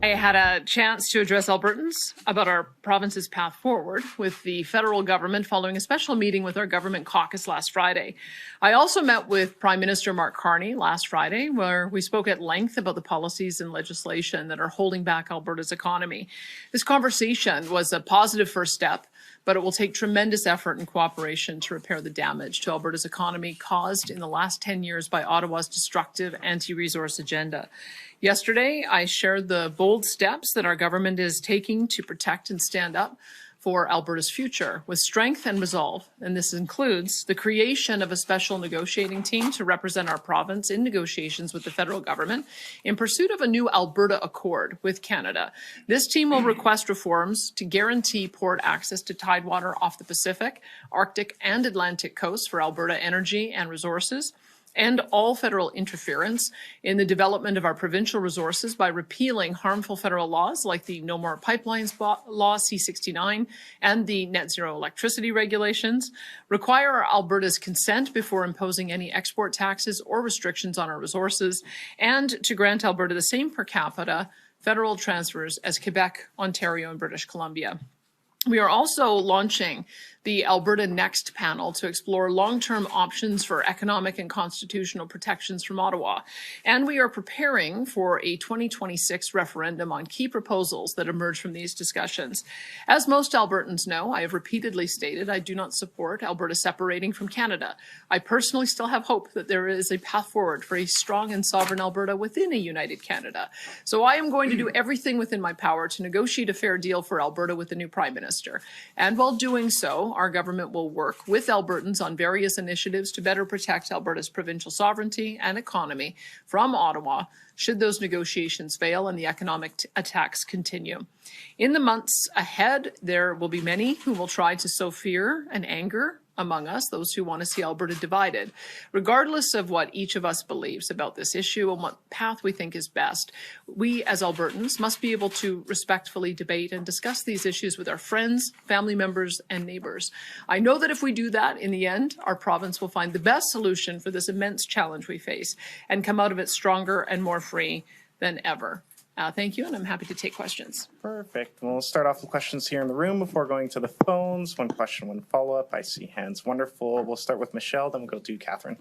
I had a chance to address Albertans about our province's path forward with the federal government following a special meeting with our government caucus last Friday. I also met with Prime Minister Mark Carney last Friday, where we spoke at length about the policies and legislation that are holding back Alberta's economy. This conversation was a positive first step, but it will take tremendous effort and cooperation to repair the damage to Alberta's economy caused in the last 10 years by Ottawa's destructive anti-resource agenda. Yesterday, I shared the bold steps that our government is taking to protect and stand up for Alberta's future with strength and resolve. And this includes the creation of a special negotiating team to represent our province in negotiations with the federal government in pursuit of a new Alberta Accord with Canada. This team will request reforms to guarantee port access to tidewater off the Pacific, Arctic, and Atlantic coasts for Alberta energy and resources, and all federal interference in the development of our provincial resources by repealing harmful federal laws like the No More Pipelines Law, C-69, and the Net Zero Electricity Regulations, require Alberta's consent before imposing any export taxes or restrictions on our resources, and to grant Alberta the same per capita federal transfers as Quebec, Ontario, and British Columbia. We are also launching the Alberta Next panel to explore long-term options for economic and constitutional protections from Ottawa. And we are preparing for a 2026 referendum on key proposals that emerge from these discussions. As most Albertans know, I have repeatedly stated I do not support Alberta separating from Canada. I personally still have hope that there is a path forward for a strong and sovereign Alberta within a united Canada. So I am going to do everything within my power to negotiate a fair deal for Alberta with the new Prime Minister. And while doing so, our government will work with Albertans on various initiatives to better protect Alberta's provincial sovereignty and economy from Ottawa should those negotiations fail and the economic attacks continue. In the months ahead, there will be many who will try to sow fear and anger among us, those who want to see Alberta divided. Regardless of what each of us believes about this issue and what path we think is best, we as Albertans must be able to respectfully debate and discuss these issues with our friends, family members, and neighbours. I know that if we do that, in the end, our province will find the best solution for this immense challenge we face and come out of it stronger and more free than ever. Thank you, and I'm happy to take questions. Perfect. We'll start off with questions here in the room before going to the phones. One question, one follow-up. I see hands. Wonderful. We'll start with Michelle, then we'll go to Catherine.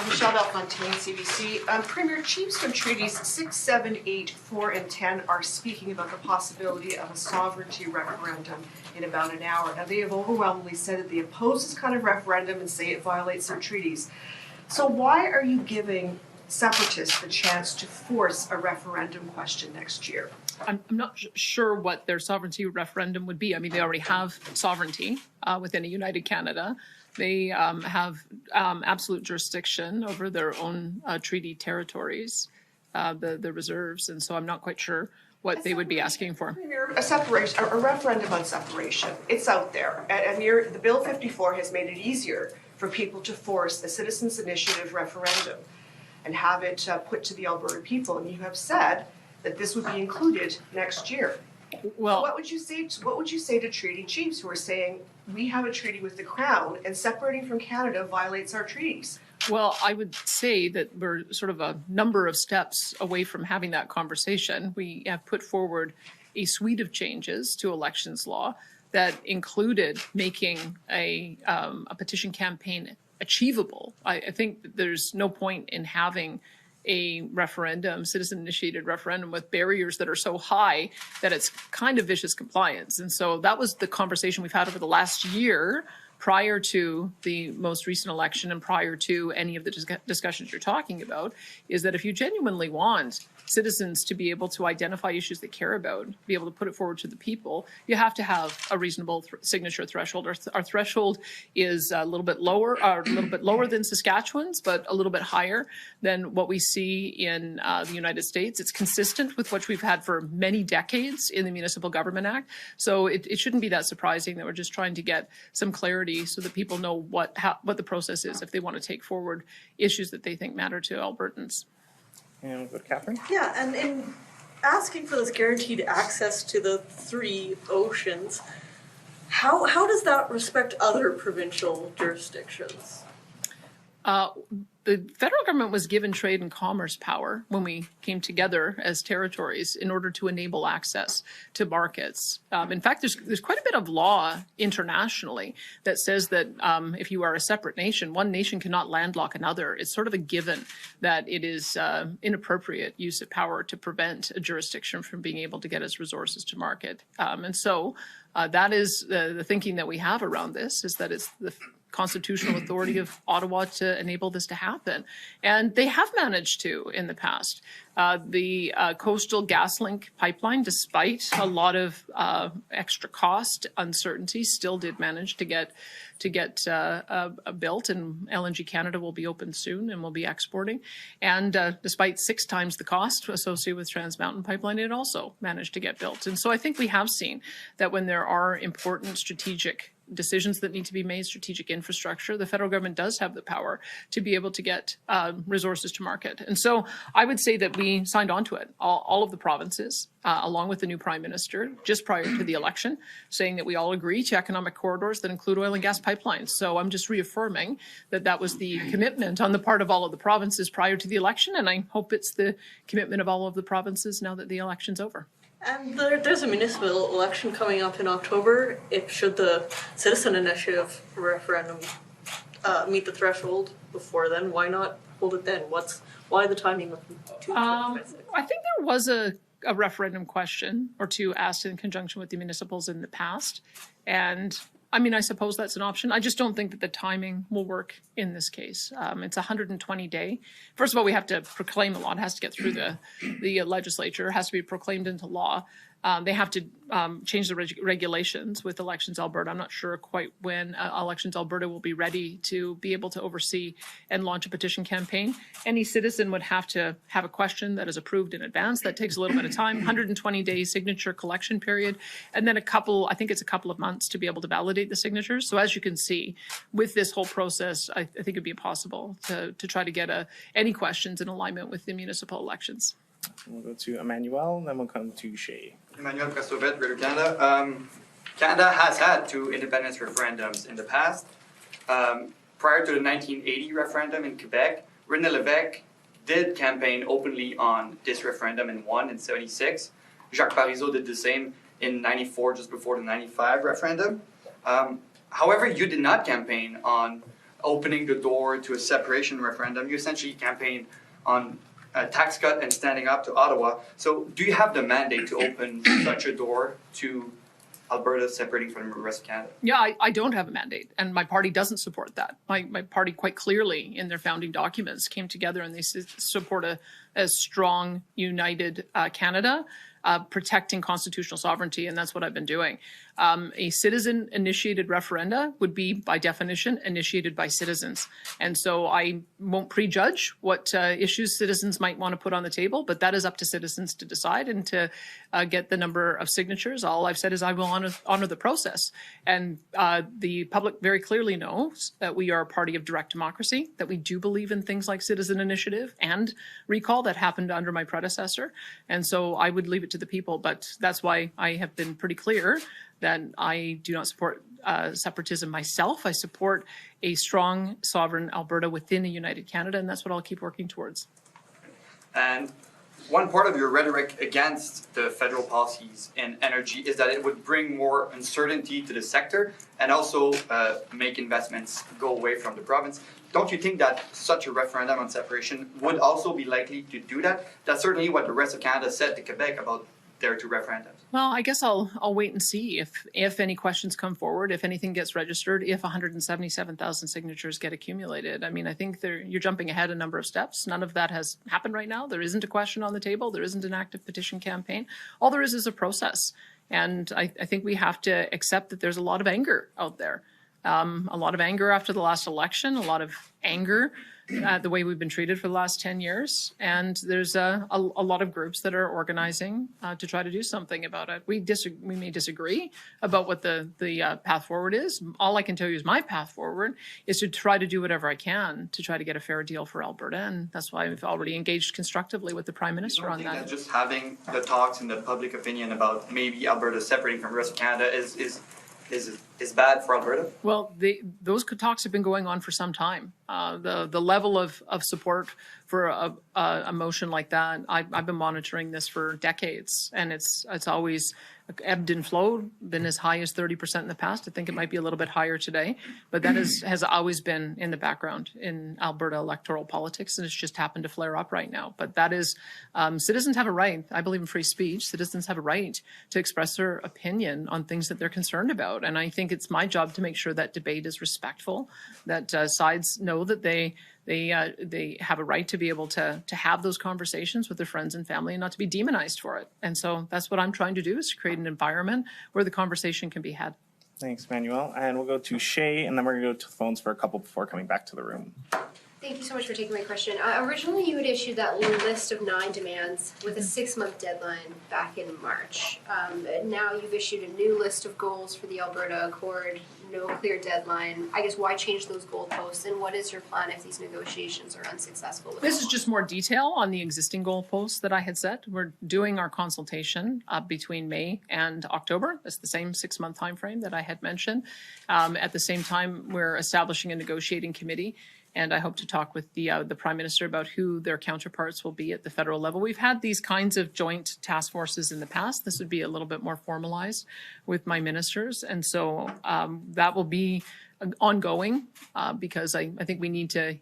Michelle Belfontaine, CBC. Premier, chiefs from treaties 6, 7, 8, 4, and 10 are speaking about the possibility of a sovereignty referendum in about an hour. Now, they have overwhelmingly said that they oppose this kind of referendum and say it violates their treaties. So why are you giving separatists the chance to force a referendum question next year? I'm not sure what their sovereignty referendum would be. I mean, they already have sovereignty within a united Canada. They have absolute jurisdiction over their own treaty territories, the reserves, and so I'm not quite sure what they would be asking for. A referendum on separation, it's out there. And the Bill 54 has made it easier for people to force a citizens' initiative referendum and have it put to the Alberta people. And you have said that this would be included next year. Well, so what would you say to treaty chiefs who are saying we have a treaty with the Crown and separating from Canada violates our treaties? Well, I would say that we're sort of a number of steps away from having that conversation. We have put forward a suite of changes to elections law that included making a petition campaign achievable. I think that there's no point in having a referendum, citizen-initiated referendum with barriers that are so high that it's kind of vicious compliance. And so that was the conversation we've had over the last year prior to the most recent election and prior to any of the discussions you're talking about, is that if you genuinely want citizens to be able to identify issues they care about, be able to put it forward to the people, you have to have a reasonable signature threshold. Our threshold is a little bit lower than Saskatchewan's, but a little bit higher than what we see in the United States. It's consistent with what we've had for many decades in the Municipal Government Act. So it shouldn't be that surprising that we're just trying to get some clarity so that people know what the process is if they want to take forward issues that they think matter to Albertans. And we'll go to Catherine. Yeah, and in asking for this guaranteed access to the 3 oceans, how does that respect other provincial jurisdictions? the federal government was given trade and commerce power when we came together as territories in order to enable access to markets. In fact, there's quite a bit of law internationally that says that if you are a separate nation, one nation cannot landlock another. It's sort of a given that it is inappropriate use of power to prevent a jurisdiction from being able to get its resources to market. And so that is the thinking that we have around this, is that it's the constitutional authority of Ottawa to enable this to happen. And they have managed to in the past. The Coastal GasLink pipeline, despite a lot of extra cost, uncertainty, still did manage to get built, and LNG Canada will be open soon and will be exporting. And despite 6 times the cost associated with Trans Mountain Pipeline, it also managed to get built. And so I think we have seen that when there are important strategic decisions that need to be made, strategic infrastructure, the federal government does have the power to be able to get resources to market. And so I would say that we signed on to it, all of the provinces, along with the new prime minister, just prior to the election, saying that we all agree to economic corridors that include oil and gas pipelines. So I'm just reaffirming that that was the commitment on the part of all of the provinces prior to the election, and I hope it's the commitment of all of the provinces now that the election's over. And there's a municipal election coming up in October. Should the citizen initiative referendum meet the threshold before then, why not hold it then? Why the timing of 2026? I think there was a referendum question or two asked in conjunction with the municipals in the past. And I mean, I suppose that's an option. I just don't think that the timing will work in this case. It's 120-day. First of all, we have to proclaim the law. It has to get through the legislature. It has to be proclaimed into law. They have to change the regulations with Elections Alberta. I'm not sure quite when Elections Alberta will be ready to be able to oversee and launch a petition campaign. Any citizen would have to have a question that is approved in advance. That takes a little bit of time, 120-day signature collection period, and then I think it's a couple of months to be able to validate the signatures. So as you can see, with this whole process, I think it'd be impossible to try to get any questions in alignment with the municipal elections. We'll go to Emmanuel, and then we'll come to Shay. Emmanuel Prestovet, Radio Canada. Canada has had 2 independence referendums in the past. Prior to the 1980 referendum in Quebec, René Lévesque did campaign openly on this referendum and won in 76. Jacques Parizeau did the same in 94, just before the 95 referendum. However, you did not campaign on opening the door to a separation referendum. You essentially campaigned on a tax cut and standing up to Ottawa. So do you have the mandate to open such a door to Alberta separating from the rest of Canada? Yeah, I don't have a mandate, and my party doesn't support that. My party quite clearly in their founding documents came together and they support a strong, united Canada, protecting constitutional sovereignty, and that's what I've been doing. A citizen-initiated referenda would be, by definition, initiated by citizens. And so I won't prejudge what issues citizens might want to put on the table, but that is up to citizens to decide and to get the number of signatures. All I've said is I will honor the process. And the public very clearly knows that we are a party of direct democracy, that we do believe in things like citizen initiative and recall that happened under my predecessor. And so I would leave it to the people, but that's why I have been pretty clear that I do not support separatism myself. I support a strong, sovereign Alberta within a united Canada, and that's what I'll keep working towards. And one part of your rhetoric against the federal policies in energy is that it would bring more uncertainty to the sector and also make investments go away from the province. Don't you think that such a referendum on separation would also be likely to do that? That's certainly what the rest of Canada said to Quebec about their 2 referendums. Well, I guess I'll wait and see if any questions come forward, if anything gets registered, if 177,000 signatures get accumulated. I mean, I think you're jumping ahead a number of steps. None of that has happened right now. There isn't a question on the table. There isn't an active petition campaign. All there is a process. And I think we have to accept that there's a lot of anger out there. A lot of anger after the last election, a lot of anger at the way we've been treated for the last 10 years. And there's a lot of groups that are organizing to try to do something about it. We may disagree about what the path forward is. All I can tell you is my path forward is to try to do whatever I can to try to get a fair deal for Alberta. And that's why I've already engaged constructively with the Prime Minister on that. Just having the talks in the public opinion about maybe Alberta separating from the rest of Canada is is bad for Alberta? Well, those talks have been going on for some time. The level of support for a motion like that, I've been monitoring this for decades, and it's always ebbed and flowed, been as high as 30% in the past. I think it might be a little bit higher today, but that has always been in the background in Alberta electoral politics, and it's just happened to flare up right now. But that is, citizens have a right. I believe in free speech. Citizens have a right to express their opinion on things that they're concerned about, and I think it's my job to make sure that debate is respectful, that sides know that they have a right to be able to have those conversations with their friends and family and not to be demonized for it. And so that's what I'm trying to do, is to create an environment where the conversation can be had. Thanks, Manuel. And we'll go to Shay, and then we're going to go to the phones for a couple before coming back to the room. Thank you so much for taking my question. Originally, you had issued that list of 9 demands with a 6-month deadline back in March. Now you've issued a new list of goals for the Alberta Accord, no clear deadline. I guess why change those goalposts, and what is your plan if these negotiations are unsuccessful? This is just more detail on the existing goalposts that I had set. We're doing our consultation between May and October. That's the same 6-month time frame that I had mentioned. At the same time, we're establishing a negotiating committee, and I hope to talk with the Prime Minister about who their counterparts will be at the federal level. We've had these kinds of joint task forces in the past. This would be a little bit more formalized with my ministers. And so that will be ongoing because I think we need to,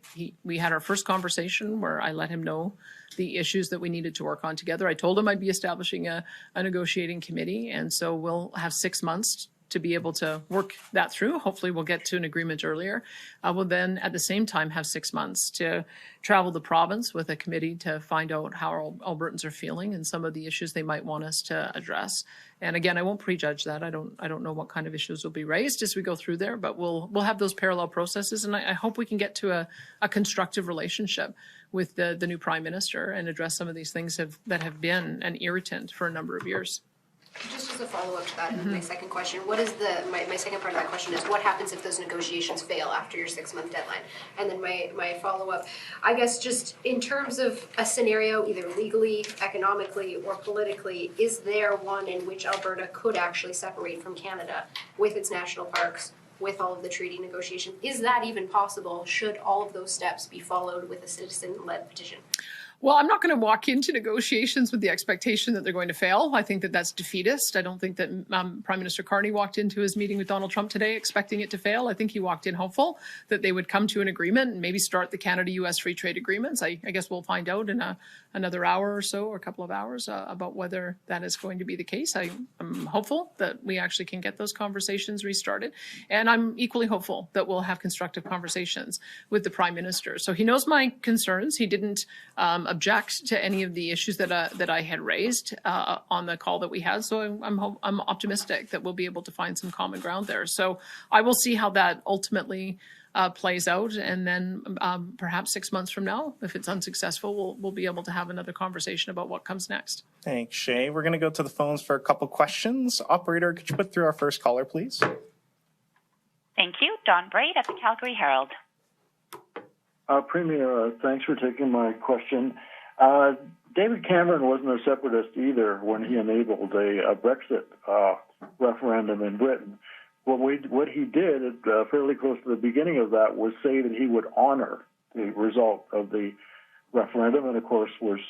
we had our first conversation where I let him know the issues that we needed to work on together. I told him I'd be establishing a negotiating committee. And so we'll have 6 months to be able to work that through. Hopefully we'll get to an agreement earlier. We'll then at the same time have 6 months to travel the province with a committee to find out how Albertans are feeling and some of the issues they might want us to address. And again, I won't prejudge that. I don't know what kind of issues will be raised as we go through there, but we'll have those parallel processes. And I hope we can get to a constructive relationship with the new Prime Minister and address some of these things that have been an irritant for a number of years. Just as a follow-up to that, my second question, what is my second part of that question is, what happens if those negotiations fail after your 6-month deadline? And then my follow-up, I guess just in terms of a scenario, either legally, economically, or politically, is there one in which Alberta could actually separate from Canada with its national parks, with all of the treaty negotiations? Is that even possible? Should all of those steps be followed with a citizen-led petition? Well, I'm not going to walk into negotiations with the expectation that they're going to fail. I think that that's defeatist. I don't think that Prime Minister Carney walked into his meeting with Donald Trump today expecting it to fail. I think he walked in hopeful that they would come to an agreement and maybe start the Canada-US free trade agreements. I guess we'll find out in another hour or so, or a couple of hours, about whether that is going to be the case. I'm hopeful that we actually can get those conversations restarted. And I'm equally hopeful that we'll have constructive conversations with the Prime Minister. So he knows my concerns. He didn't object to any of the issues that I had raised on the call that we had. So I'm optimistic that we'll be able to find some common ground there. So I will see how that ultimately plays out, and then perhaps 6 months from now, if it's unsuccessful, we'll be able to have another conversation about what comes next. Thanks, Shay. We're going to go to the phones for a couple questions. Operator, could you put through our first caller, please? Thank you. Dawn Braid at the Calgary Herald. Premier, thanks for taking my question. David Cameron wasn't a separatist either when he enabled a Brexit referendum in Britain. What he did, fairly close to the beginning of that, was say that he would honor the result of the referendum, and of course was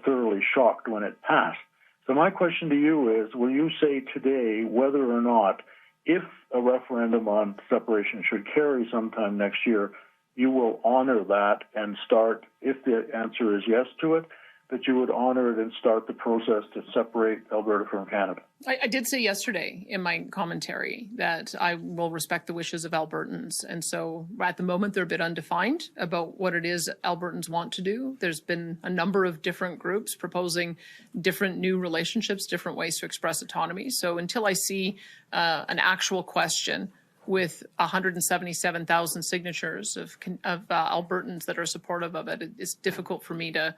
thoroughly shocked when it passed. So my question to you is, will you say today whether or not, if a referendum on separation should carry sometime next year, you will honor that and start, if the answer is yes to it, that you would honor it and start the process to separate Alberta from Canada? I did say yesterday in my commentary that I will respect the wishes of Albertans. And so at the moment, they're a bit undefined about what it is Albertans want to do. There's been a number of different groups proposing different new relationships, different ways to express autonomy. So until I see an actual question with 177,000 signatures of Albertans that are supportive of it, it's difficult for me to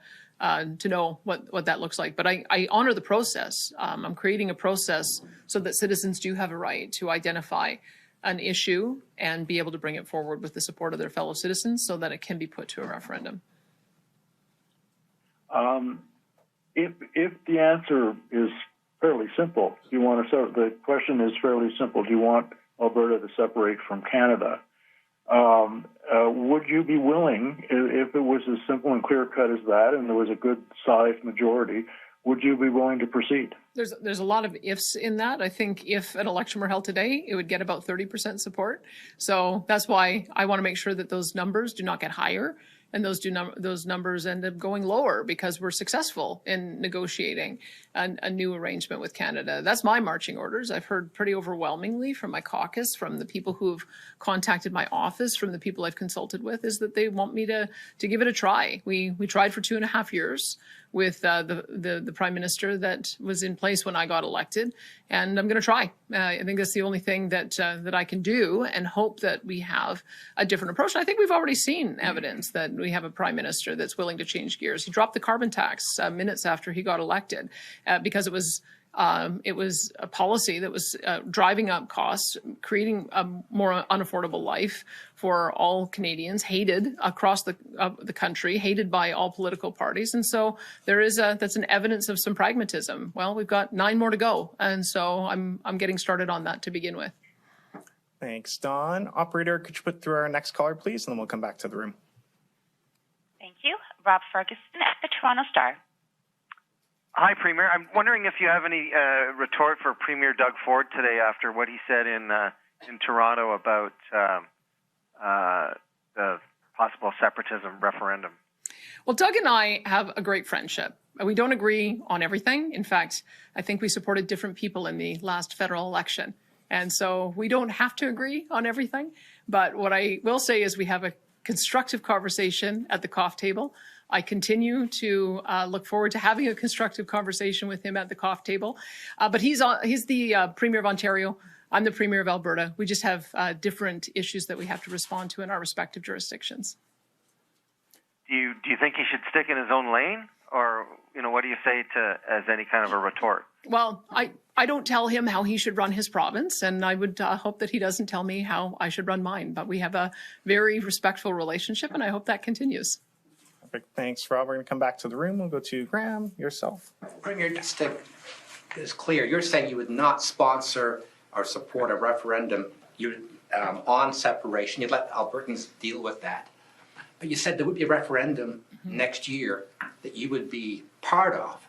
know what that looks like. But I honor the process. I'm creating a process so that citizens do have a right to identify an issue and be able to bring it forward with the support of their fellow citizens so that it can be put to a referendum. If the answer is fairly simple, the question is fairly simple. Do you want Alberta to separate from Canada. Would you be willing, if it was as simple and clear cut as that, and there was a good sized majority, would you be willing to proceed? There's a lot of ifs in that. I think if an election were held today, it would get about 30% support. So that's why I want to make sure that those numbers do not get higher, and those numbers end up going lower because we're successful in negotiating a new arrangement with Canada. That's my marching orders. I've heard pretty overwhelmingly from my caucus, from the people who've contacted my office, from the people I've consulted with, is that they want me to give it a try. We tried for 2.5 years with the Prime Minister that was in place when I got elected, and I'm going to try. I think that's the only thing that I can do, and hope that we have a different approach. And I think we've already seen evidence that we have a Prime Minister that's willing to change gears. He dropped the carbon tax minutes after he got elected because it was a policy that was driving up costs, creating a more unaffordable life for all Canadians, hated across the country, hated by all political parties. And so that's an evidence of some pragmatism. Well, we've got 9 more to go. And so I'm getting started on that to begin with. Thanks, Dawn. Operator, could you put through our next caller, please? And then we'll come back to the room. Thank you. Rob Ferguson at the Toronto Star. Hi, Premier. I'm wondering if you have any retort for Premier Doug Ford today after what he said in Toronto about the possible separatism referendum. Well, Doug and I have a great friendship. We don't agree on everything. In fact, I think we supported different people in the last federal election. And so we don't have to agree on everything. But what I will say is we have a constructive conversation at the coffee table. I continue to look forward to having a constructive conversation with him at the coffee table. But he's the Premier of Ontario. I'm the Premier of Alberta. We just have different issues that we have to respond to in our respective jurisdictions. Do you think he should stick in his own lane? Or, what do you say as any kind of a retort? Well, I don't tell him how he should run his province, and I would hope that he doesn't tell me how I should run mine. But we have a very respectful relationship, and I hope that continues. Perfect. Thanks, Rob. We're going to come back to the room. We'll go to Graham, yourself. Premier, just to it's clear, you're saying you would not sponsor or support a referendum on separation. You'd let Albertans deal with that. But you said there would be a referendum next year that you would be part of.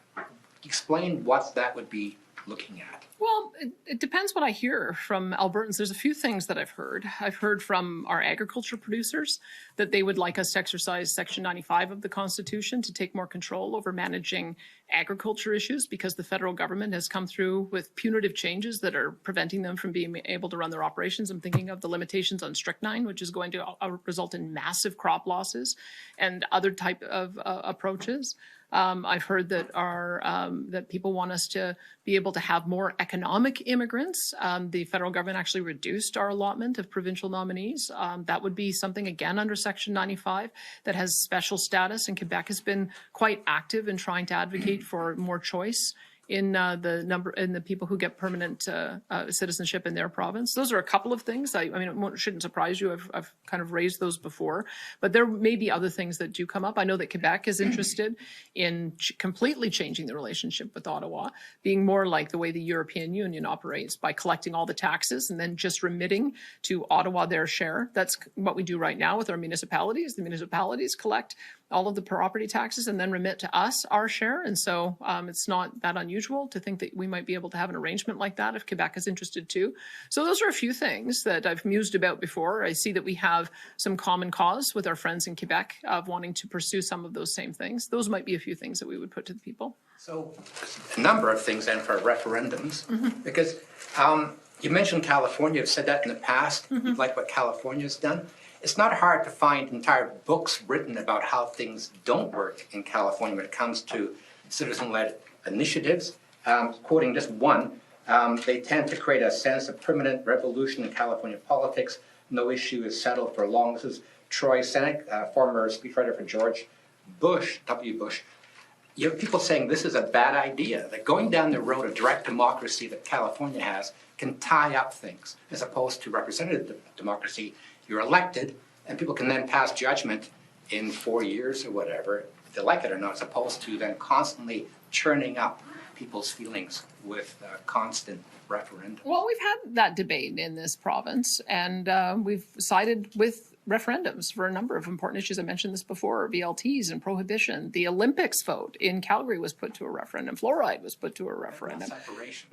Explain what that would be looking at. Well, it depends what I hear from Albertans. There's a few things that I've heard. I've heard from our agriculture producers that they would like us to exercise Section 95 of the Constitution to take more control over managing agriculture issues, because the federal government has come through with punitive changes that are preventing them from being able to run their operations. I'm thinking of the limitations on strychnine, which is going to result in massive crop losses, and other type of approaches. I've heard that that people want us to be able to have more economic immigrants. The federal government actually reduced our allotment of provincial nominees. That would be something, again, under Section 95 that has special status, and Quebec has been quite active in trying to advocate for more choice in the people who get permanent citizenship in their province. Those are a couple of things. I mean, it shouldn't surprise you. I've kind of raised those before, but there may be other things that do come up. I know that Quebec is interested in completely changing the relationship with Ottawa, being more like the way the European Union operates, by collecting all the taxes and then just remitting to Ottawa their share. That's what we do right now with our municipalities. The municipalities collect all of the property taxes and then remit to us our share. And so it's not that unusual to think that we might be able to have an arrangement like that if Quebec is interested too. So those are a few things that I've mused about before. I see that we have some common cause with our friends in Quebec of wanting to pursue some of those same things. Those might be a few things that we would put to the people. So a number of things then for referendums, because you mentioned California. You've said that in the past. You like what California's done. It's not hard to find entire books written about how things don't work in California when it comes to citizen-led initiatives. Quoting just one, they tend to create a sense of permanent revolution in California politics. No issue is settled for long. This is Troy Seneck, former speechwriter for George Bush, W. Bush. You have people saying this is a bad idea, that going down the road of direct democracy that California has can tie up things, as opposed to representative democracy. You're elected, and people can then pass judgment in 4 years or whatever, if they like it or not, as opposed to then constantly churning up people's feelings with constant referendum? Well, we've had that debate in this province, and we've sided with referendums for a number of important issues. I mentioned this before, VLTs and prohibition. The Olympics vote in Calgary was put to a referendum. Fluoride was put to a referendum. Separation.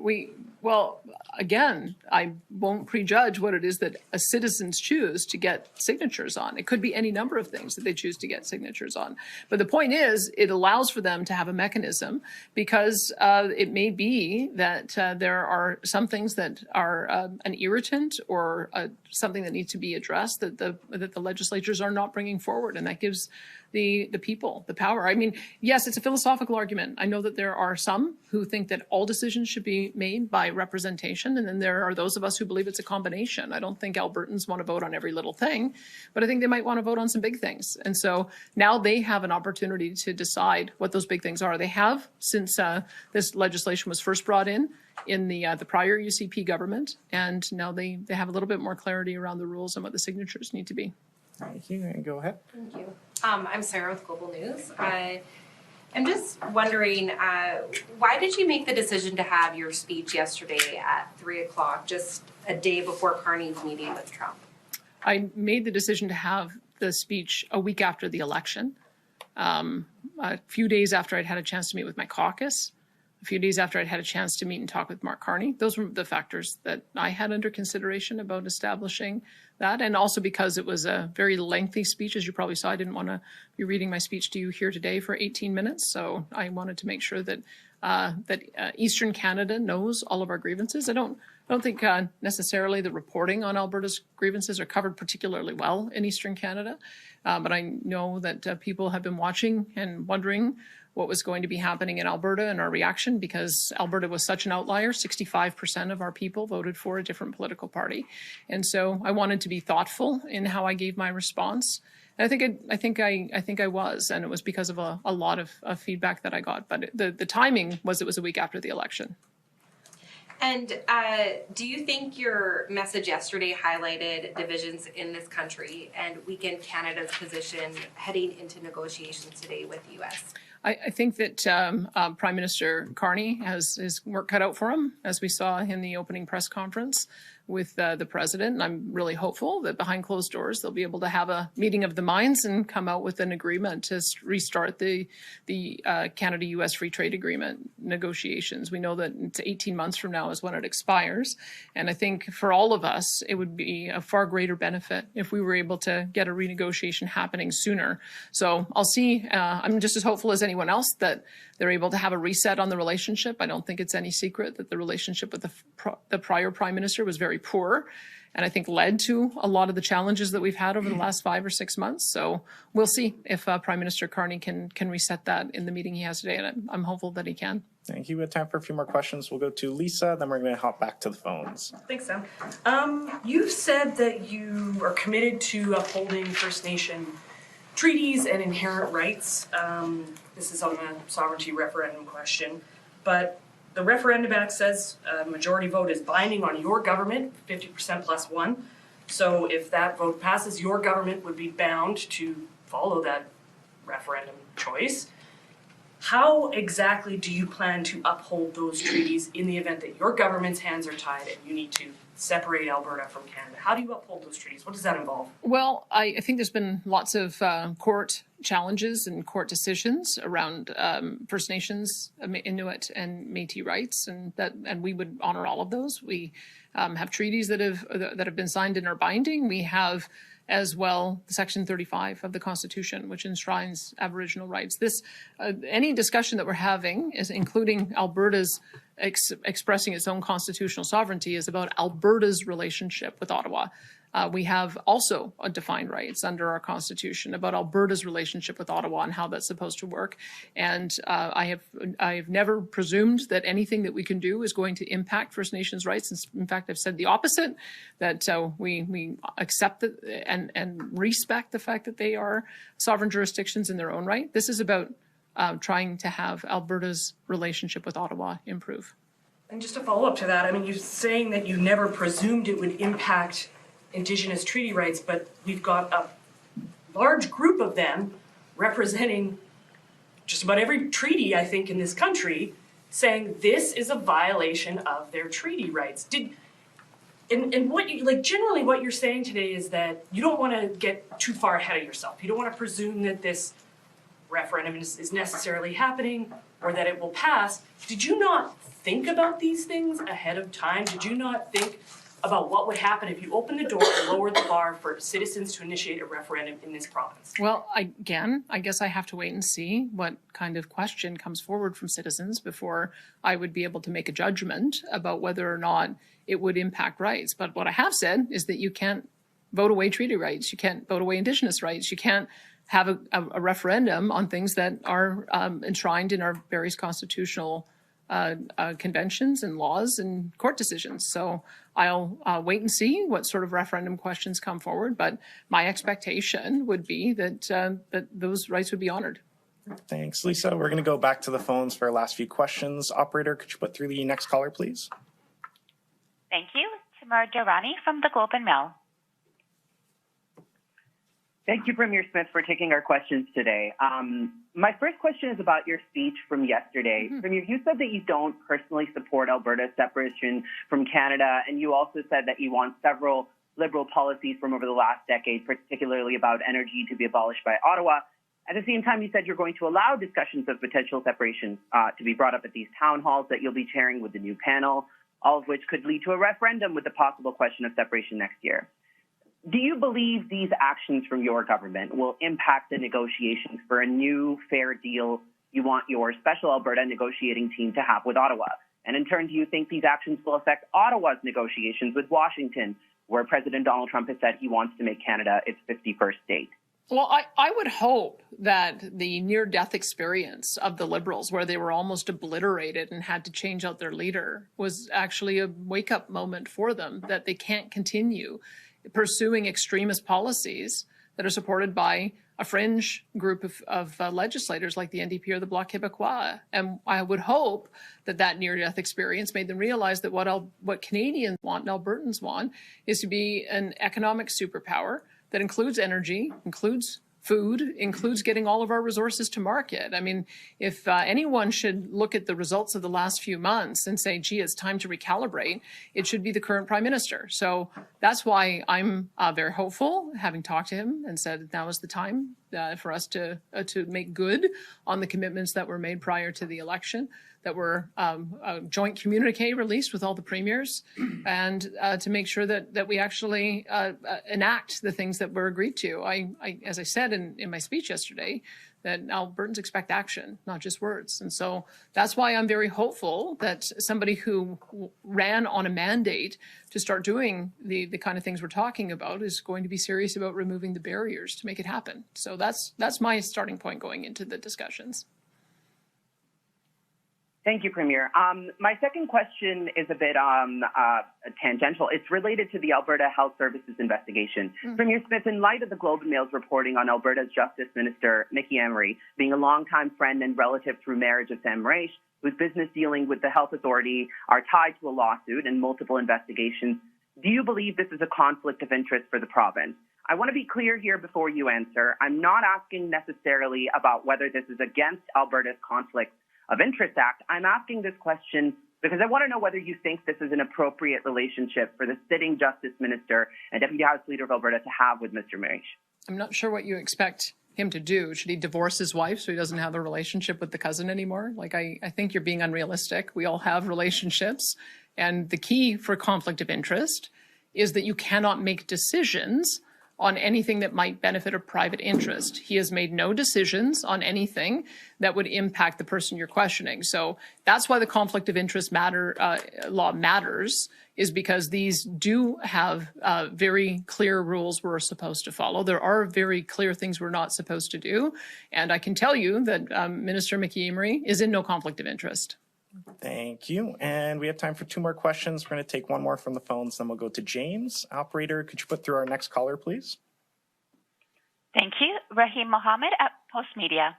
Well, again, I won't prejudge what it is that citizens choose to get signatures on. It could be any number of things that they choose to get signatures on. But the point is, it allows for them to have a mechanism because it may be that there are some things that are an irritant or something that needs to be addressed that the legislatures are not bringing forward, and that gives the people the power. I mean, yes, it's a philosophical argument. I know that there are some who think that all decisions should be made by representation, and then there are those of us who believe it's a combination. I don't think Albertans want to vote on every little thing, but I think they might want to vote on some big things. And so now they have an opportunity to decide what those big things are. They have since this legislation was first brought in the prior UCP government, and now they have a little bit more clarity around the rules and what the signatures need to be. Thank you, and go ahead. Thank you. I'm Sarah with Global News. I'm just wondering, why did you make the decision to have your speech yesterday at 3 o'clock, just a day before Carney's meeting with Trump? I made the decision to have the speech a week after the election, a few days after I'd had a chance to meet with my caucus, a few days after I'd had a chance to meet and talk with Mark Carney. Those were the factors that I had under consideration about establishing that, and also because it was a very lengthy speech. As you probably saw, I didn't want to be reading my speech to you here today for 18 minutes, so I wanted to make sure that Eastern Canada knows all of our grievances. I don't think necessarily the reporting on Alberta's grievances are covered particularly well in Eastern Canada, but I know that people have been watching and wondering what was going to be happening in Alberta and our reaction, because Alberta was such an outlier. 65% of our people voted for a different political party. And so I wanted to be thoughtful in how I gave my response. And I think I was, and it was because of a lot of feedback that I got. But the timing it was a week after the election. And do you think your message yesterday highlighted divisions in this country and weakened Canada's position heading into negotiations today with the U.S.? I think that Prime Minister Carney has his work cut out for him, as we saw in the opening press conference with the president. And I'm really hopeful that behind closed doors, they'll be able to have a meeting of the minds and come out with an agreement to restart the Canada-U.S. Free Trade Agreement negotiations. We know that it's 18 months from now is when it expires. And I think for all of us, it would be a far greater benefit if we were able to get a renegotiation happening sooner. So I'll see. I'm just as hopeful as anyone else that they're able to have a reset on the relationship. I don't think it's any secret that the relationship with the prior Prime Minister was very poor, and I think led to a lot of the challenges that we've had over the last 5 or 6 months. So we'll see if Prime Minister Carney can reset that in the meeting he has today, and I'm hopeful that he can. Thank you. We have time for a few more questions. We'll go to Lisa, then we're going to hop back to the phones. Thanks, Sam. You've said that you are committed to upholding First Nation treaties and inherent rights. This is on the sovereignty referendum question, but the Referendum Act says a majority vote is binding on your government, 50% plus one. So if that vote passes, your government would be bound to follow that referendum choice. How exactly do you plan to uphold those treaties in the event that your government's hands are tied and you need to separate Alberta from Canada? How do you uphold those treaties? What does that involve? Well, I think there's been lots of court challenges and court decisions around First Nations, Inuit, and Métis rights, and we would honor all of those. We have treaties that have been signed and are binding. We have as well Section 35 of the Constitution, which enshrines Aboriginal rights. This any discussion that we're having is including Alberta's expressing its own constitutional sovereignty is about Alberta's relationship with Ottawa. We have also defined rights under our Constitution about Alberta's relationship with Ottawa and how that's supposed to work. And I have never presumed that anything that we can do is going to impact First Nations rights. In fact, I've said the opposite, that we accept and respect the fact that they are sovereign jurisdictions in their own right. This is about trying to have Alberta's relationship with Ottawa improve. And just to follow up to that, I mean, you're saying that you never presumed it would impact Indigenous treaty rights, but we've got a large group of them representing just about every treaty, I think, in this country, saying this is a violation of their treaty rights. And what you, like, generally what you're saying today is that you don't want to get too far ahead of yourself. You don't want to presume that this referendum is necessarily happening or that it will pass. Did you not think about these things ahead of time? Did you not think about what would happen if you opened the door and lowered the bar for citizens to initiate a referendum in this province? Well, I guess I have to wait and see what kind of question comes forward from citizens before I would be able to make a judgment about whether or not it would impact rights. But what I have said is that you can't vote away treaty rights. You can't vote away Indigenous rights. You can't have a referendum on things that are enshrined in our various constitutional conventions and laws and court decisions. So I'll wait and see what sort of referendum questions come forward. But my expectation would be that that those rights would be honored. Thanks, Lisa. We're going to go back to the phones for our last few questions. Operator, could you put through the next caller, please? Thank you. Tamar Durrani from the Globe and Mail. Thank you, Premier Smith, for taking our questions today. My first question is about your speech from yesterday. Premier, you said that you don't personally support Alberta's separation from Canada, and you also said that you want several Liberal policies from over the last decade, particularly about energy, to be abolished by Ottawa. At the same time, you said you're going to allow discussions of potential separation to be brought up at these town halls that you'll be chairing with the new panel, all of which could lead to a referendum with the possible question of separation next year. Do you believe these actions from your government will impact the negotiations for a new fair deal you want your special Alberta negotiating team to have with Ottawa? And in turn, do you think these actions will affect Ottawa's negotiations with Washington, where President Donald Trump has said he wants to make Canada its 51st state? Well, I would hope that the near-death experience of the Liberals, where they were almost obliterated and had to change out their leader, was actually a wake-up moment for them, that they can't continue pursuing extremist policies that are supported by a fringe group of legislators like the NDP or the Bloc Québécois. And I would hope that that near-death experience made them realize that what Canadians want and Albertans want is to be an economic superpower that includes energy, includes food, includes getting all of our resources to market. I mean, if anyone should look at the results of the last few months and say, gee, it's time to recalibrate, it should be the current Prime Minister. So that's why I'm very hopeful, having talked to him and said now is the time for us to make good on the commitments that were made prior to the election, that were a joint communique released with all the premiers, and to make sure that we actually enact the things that were agreed to. I as I said in my speech yesterday, that Albertans expect action, not just words. And so that's why I'm very hopeful that somebody who ran on a mandate to start doing the kind of things we're talking about is going to be serious about removing the barriers to make it happen. So that's my starting point going into the discussions. Thank you, Premier. My second question is a bit tangential. It's related to the Alberta Health Services investigation. Premier Smith, in light of the Globe and Mail's reporting on Alberta's Justice Minister, Mickey Emery, being a longtime friend and relative through marriage of Sam Raish, whose business dealing with the health authority are tied to a lawsuit and multiple investigations, do you believe this is a conflict of interest for the province? I want to be clear here before you answer. I'm not asking necessarily about whether this is against Alberta's Conflict of Interest Act. I'm asking this question because I want to know whether you think this is an appropriate relationship for the sitting Justice Minister and Deputy House Leader of Alberta to have with Mr. Raish. I'm not sure what you expect him to do. Should he divorce his wife so he doesn't have a relationship with the cousin anymore? Like, I think you're being unrealistic. We all have relationships. And the key for conflict of interest is that you cannot make decisions on anything that might benefit a private interest. He has made no decisions on anything that would impact the person you're questioning. So that's why the conflict of interest law matters, is because these do have very clear rules we're supposed to follow. There are very clear things we're not supposed to do. And I can tell you that Minister Mickey Emery is in no conflict of interest. Thank you. And we have time for two more questions. We're going to take one more from the phones, then we'll go to James. Operator, could you put through our next caller, please? Thank you. Rahim Mohammed at Post Media.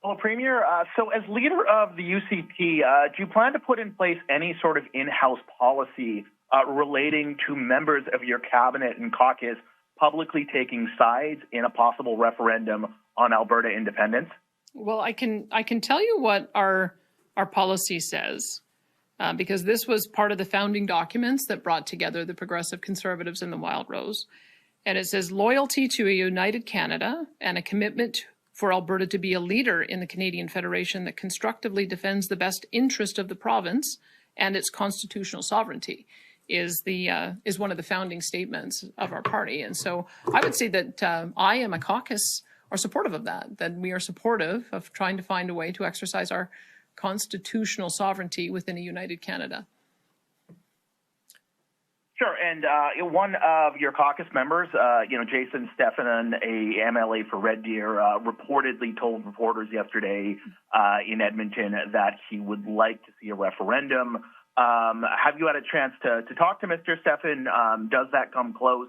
Well, Premier, so as leader of the UCP, do you plan to put in place any sort of in-house policy relating to members of your cabinet and caucus publicly taking sides in a possible referendum on Alberta independence? Well, I can tell you what our our policy says, because this was part of the founding documents that brought together the Progressive Conservatives and the Wild Rose. And it says loyalty to a united Canada and a commitment for Alberta to be a leader in the Canadian Federation that constructively defends the best interest of the province and its constitutional sovereignty is one of the founding statements of our party. And so I would say that I and my caucus are supportive of that we are supportive of trying to find a way to exercise our constitutional sovereignty within a united Canada. Sure, and one of your caucus members, Jason Stefan, a MLA for Red Deer, reportedly told reporters yesterday in Edmonton that he would like to see a referendum. Have you had a chance to talk to Mr. Stefan? Does that come close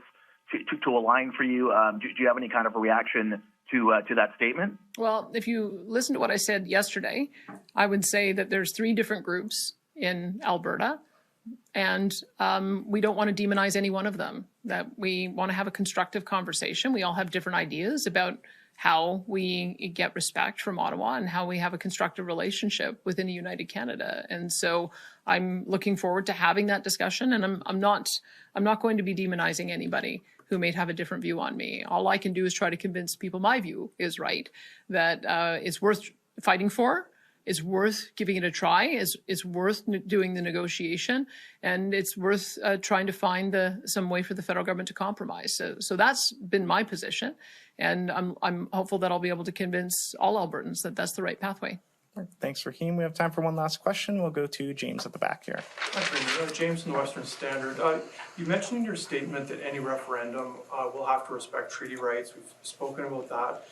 to a line for you? Do you have any kind of a reaction to that statement? Well, if you listen to what I said yesterday, I would say that there's 3 different groups in Alberta, and we don't want to demonize any one of them, that we want to have a constructive conversation. We all have different ideas about how we get respect from Ottawa and how we have a constructive relationship within a united Canada. And so I'm looking forward to having that discussion, and I'm not going to be demonizing anybody who may have a different view on me. All I can do is try to convince people my view is right, that it's worth fighting for, it's worth giving it a try, it's worth doing the negotiation, and it's worth trying to find some way for the federal government to compromise. So that's been my position, and I'm hopeful that I'll be able to convince all Albertans that that's the right pathway. Thanks, Raheem. We have time for one last question. We'll go to James at the back here. Hi, Premier. James from the Western Standard. You mentioned in your statement that any referendum will have to respect treaty rights. We've spoken about that.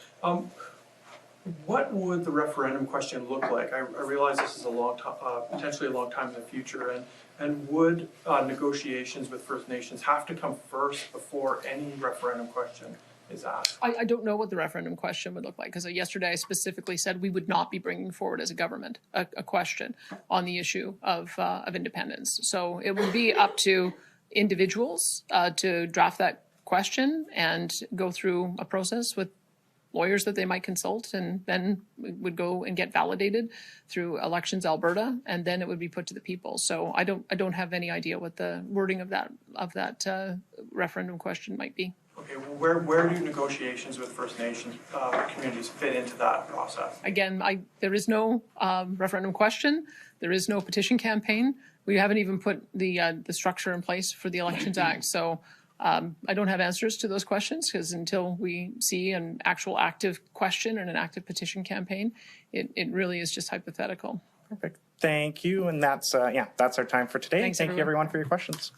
What would the referendum question look like? I realize this is a long time, potentially a long time in the future, and would negotiations with First Nations have to come first before any referendum question is asked? I don't know what the referendum question would look like, because yesterday I specifically said we would not be bringing forward as a government a question on the issue of independence. So it would be up to individuals to draft that question and go through a process with lawyers that they might consult, and then it would go and get validated through Elections Alberta, and then it would be put to the people. So I don't have any idea what the wording of that referendum question might be. Okay, well, where do negotiations with First Nations communities fit into that process? Again, there is no referendum question. There is no petition campaign. We haven't even put the structure in place for the Elections Act. So I don't have answers to those questions, because until we see an actual active question and an active petition campaign, it really is just hypothetical. Perfect. Thank you. And that's our time for today. Thanks, Thank you, everyone, for your questions.